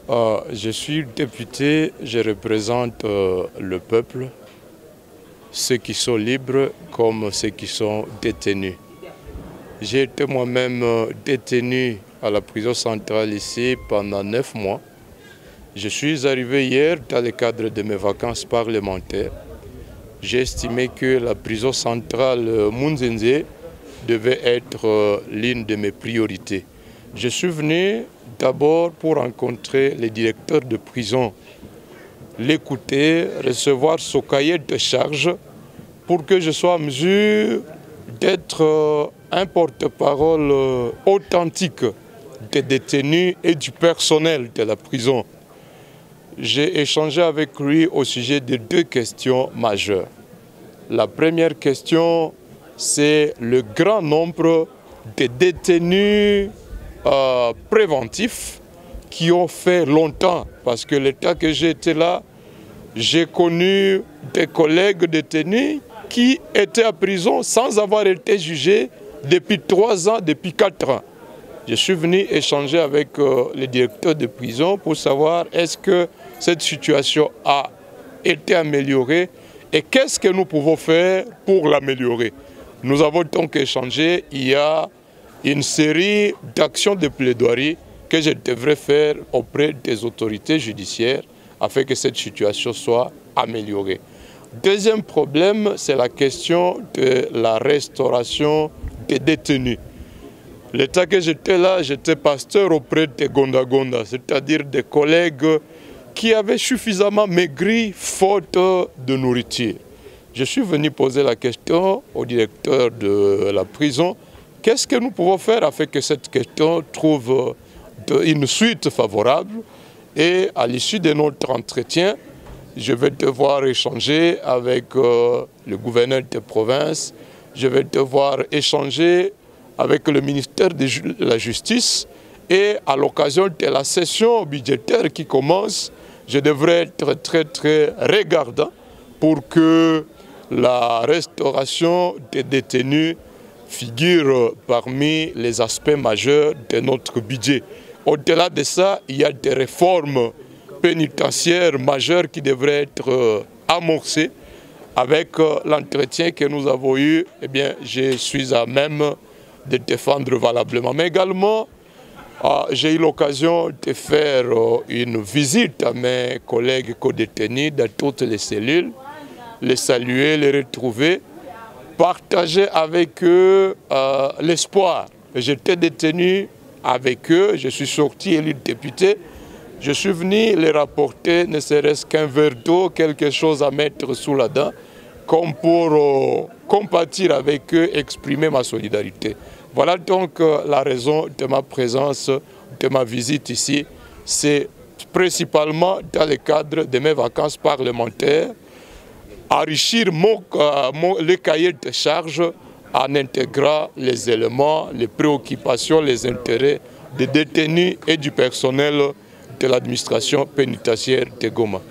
Je suis député, je représente le peuple, ceux qui sont libres comme ceux qui sont détenus. J'ai été moi-même détenu à la prison centrale ici pendant 9 mois. Je suis arrivé hier dans le cadre de mes vacances parlementaires. J'ai estimé que la prison centrale Munzenze devait être l'une de mes priorités. Je suis venu d'abord pour rencontrer le directeur de prison, l'écouter, recevoir son cahier de charges pour que je sois en mesure d'être un porte-parole authentique des détenus et du personnel de la prison. J'ai échangé avec lui au sujet de 2 questions majeures. La première question, c'est le grand nombre de détenus préventifs qui ont fait longtemps. Parce que l'état que j'ai été là, j'ai connu des collègues détenus qui étaient à prison sans avoir été jugés depuis 3 ans, depuis 4 ans. Je suis venu échanger avec le directeur de prison pour savoir est-ce que cette situation a été améliorée et qu'est-ce que nous pouvons faire pour l'améliorer. Nous avons donc échangé, il y a une série d'actions de plaidoirie que je devrais faire auprès des autorités judiciaires afin que cette situation soit améliorée. Deuxième problème, c'est la question de la restauration des détenus. L'état que j'étais là, j'étais pasteur auprès des Gonda-Gonda, c'est-à-dire des collègues qui avaient suffisamment maigri faute de nourriture. Je suis venu poser la question au directeur de la prison, qu'est-ce que nous pouvons faire afin que cette question trouve une suite favorable? Et à l'issue de notre entretien, je vais devoir échanger avec le gouverneur de province, je vais devoir échanger avec le ministère de la Justice et à l'occasion de la session budgétaire qui commence, je devrais être très regardant pour que la restauration des détenus figure parmi les aspects majeurs de notre budget. Au-delà de ça, il y a des réformes pénitentiaires majeures qui devraient être amorcées. Avec l'entretien que nous avons eu, eh bien, je suis à même de défendre valablement. Mais également, j'ai eu l'occasion de faire une visite à mes collègues co-détenus dans toutes les cellules, les saluer, les retrouver, partager avec eux l'espoir. J'étais détenu avec eux, je suis sorti élu député, je suis venu les rapporter ne serait-ce qu'un verre d'eau, quelque chose à mettre sous la dent, comme pour compatir avec eux, exprimer ma solidarité. Voilà donc la raison de ma présence, de ma visite ici. C'est principalement dans le cadre de mes vacances parlementaires, enrichir le cahier de charges en intégrant les éléments, les préoccupations, les intérêts des détenus et du personnel de l'administration pénitentiaire de Goma.